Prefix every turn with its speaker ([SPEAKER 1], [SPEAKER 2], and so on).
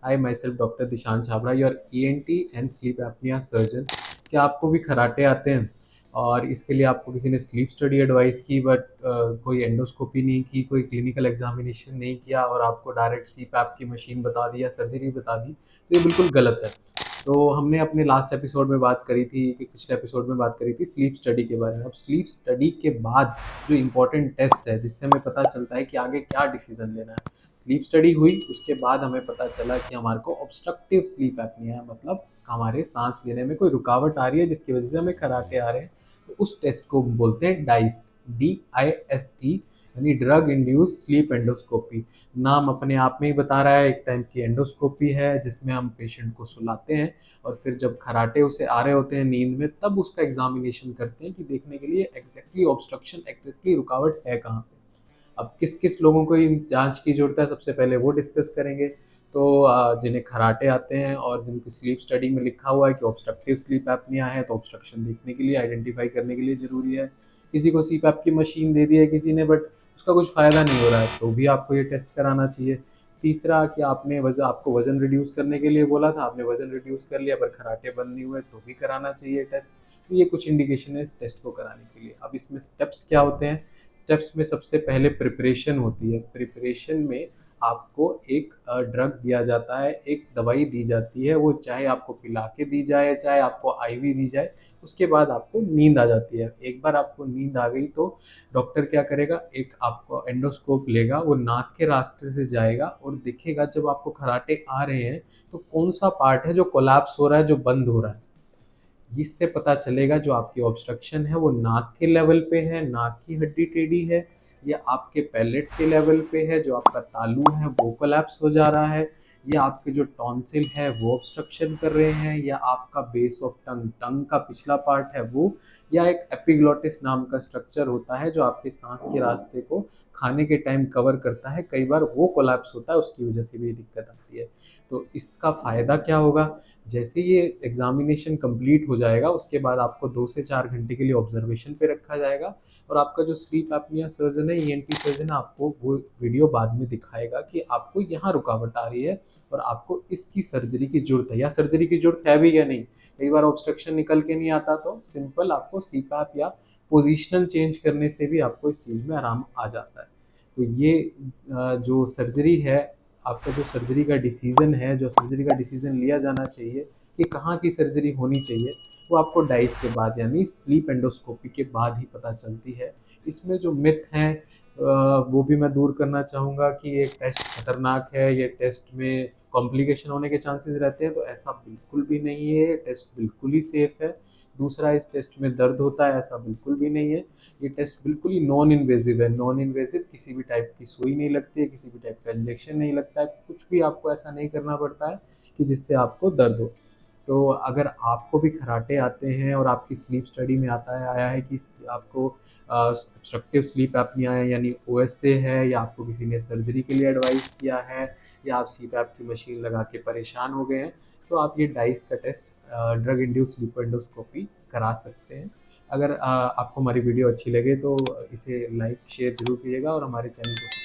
[SPEAKER 1] I my self doctor Dishant Chhabra, your ENT and sleep apnoea surgeon. क्या आपको भी खराटे आते हैं और इसके लिए आपको किसी ने स्लीप स्टडी एडवाइस की, बट कोई एंडोस्कोपी नहीं की, कोई क्लिनिकल एग्जामिनेशन नहीं किया और आपको डायरेक्ट सीपैप की मशीन बता दी या सर्जरी बता दी, तो ये बिल्कुल गलत है। तो हमने अपने लास्ट एपिसोड में बात करी थी, कि पिछले एपिसोड में बात करी थी स्लीप स्टडी के बारे में। अब स्लीप स्टडी के बाद जो इम्पोर्टेंट टेस्ट है जिससे हमें पता चलता है कि आगे क्या डिसीजन लेना है, स्लीप स्टडी हुई, उसके बाद हमें पता चला कि हमारे को ऑब्स्ट्रक्टिव स्लीप एपनिया है, मतलब हमारे सांस लेने में कोई रुकावट आ रही है जिसकी वजह से हमें खराटे आ रहे हैं। तो उस टेस्ट को बोलते हैं डाइस, DISE, यानी ड्रग इंड्यूस स्लीप एंडोस्कोपी। नाम अपने आप में ही बता रहा है, एक टाइप की एंडोस्कोपी है जिसमें हम पेशेंट को सुलाते हैं और फिर जब खराटे उसे आ रहे होते हैं नींद में, तब उसका एग्जामिनेशन करते हैं कि देखने के लिए एग्जैक्टली ऑब्स्ट्रक्शन, एग्जैक्टली रुकावट है कहाँ पे। अब किस किस लोगों को इन जांच की जरूरत है, सबसे पहले वो डिस्कस करेंगे। तो जिन्हें खराटे आते हैं और जिनकी स्लीप स्टडी में लिखा हुआ है कि ऑब्स्ट्रक्टिव स्लीप एपनिया है, तो ऑब्स्ट्रक्शन देखने के लिए, आइडेंटिफाई करने के लिए ज़रूरी है। किसी को सीपैप की मशीन दे दी है किसी ने, बट उसका कुछ फ़ायदा नहीं हो रहा है, तो भी आपको ये टेस्ट कराना चाहिए। तीसरा कि आपको वज़न रिड्यूस करने के लिए बोला था, आपने वज़न रिड्यूस कर लिया पर खराटे बंद नहीं हुए, तो भी कराना चाहिए टेस्ट। तो ये कुछ इंडिकेशन है इस टेस्ट को कराने के लिए। अब इसमें स्टेप्स क्या होते हैं? स्टेप्स में सबसे पहले प्रिपरेशन होती है। प्रिपरेशन में आपको एक ड्रग दिया जाता है, एक दवाई दी जाती है, वो चाहे आपको पिला के दी जाए, चाहे आपको आईवी दी जाए, उसके बाद आपको नींद आ जाती है। एक बार आपको नींद आ गई तो डॉक्टर क्या करेगा, एक आपको एंडोस्कोप लेगा, वो नाक के रास्ते से जाएगा और देखेगा जब आपको खराटे आ रहे हैं तो कौन सा पार्ट है जो कोलैप्स हो रहा है, जो बंद हो रहा है। इससे पता चलेगा जो आपकी ऑब्स्ट्रक्शन है वो नाक के लेवल पे है, नाक की हड्डी टेढ़ी है, या आपके पैलेट के लेवल पे है, जो आपका तालू है वो कोलैप्स हो जा रहा है, या आपके जो टॉन्सिल है वो ऑब्स्ट्रक्शन कर रहे हैं, या आपका बेस ऑफ टंग, टंग का पिछला पार्ट है वो, या एक एपिग्लोटिस नाम का स्ट्रक्चर होता है जो आपके सांस के रास्ते को खाने के टाइम कवर करता है, कई बार वो कोलैप्स होता है, उसकी वजह से भी दिक्कत आती है। तो इसका फ़ायदा क्या होगा? जैसे ये एग्जामिनेशन कंप्लीट हो जाएगा उसके बाद आपको 2 से 4 घंटे के लिए ऑब्जर्वेशन पे रखा जाएगा और आपका जो स्लीप एपनिया सर्जन है, ईएनटी सर्जन है, आपको वो वीडियो बाद में दिखाएगा कि आपको यहाँ रुकावट आ रही है और आपको इसकी सर्जरी की ज़रूरत है या सर्जरी की ज़रूरत है भी या नहीं। कई बार ऑब्स्ट्रक्शन निकल के नहीं आता तो सिंपल आपको सीपैप या पोजीशनल चेंज करने से भी आपको इस चीज़ में आराम आ जाता है। तो ये जो सर्जरी है, आपका जो सर्जरी का डिसीज़न है, जो सर्जरी का डिसीज़न लिया जाना चाहिए कि कहाँ की सर्जरी होनी चाहिए, वो आपको डाइस के बाद यानी स्लीप एंडोस्कोपी के बाद ही पता चलती है। इसमें जो मिथ हैं वो भी मैं दूर करना चाहूँगा कि ये टेस्ट खतरनाक है, ये टेस्ट में कॉम्प्लिकेशन होने के चांसेस रहते हैं, तो ऐसा बिल्कुल भी नहीं है, ये टेस्ट बिल्कुल ही सेफ़ है। दूसरा, इस टेस्ट में दर्द होता है, ऐसा बिल्कुल भी नहीं है। ये टेस्ट बिल्कुल ही नॉन इन्वेजिव है। नॉन इन्वेजिव, किसी भी टाइप की सुई नहीं लगती है, किसी भी टाइप का इंजेक्शन नहीं लगता है, कुछ भी आपको ऐसा नहीं करना पड़ता है कि जिससे आपको दर्द हो। तो अगर आपको भी खराटे आते हैं और आपकी स्लीप स्टडी में आया है कि आपको ऑब्स्ट्रक्टिव स्लीप एपनिया है यानी OSA है, या आपको किसी ने सर्जरी के लिए एडवाइस किया है, या आप सीपैप की मशीन लगा के परेशान हो गए हैं, तो आप ये डाइस का test, drug induced sleep endoscopy, करा सकते हैं। अगर आपको हमारी वीडियो अच्छी लगे तो इसे लाइक शेयर ज़रूर कीजिएगा और हमारे चैनल को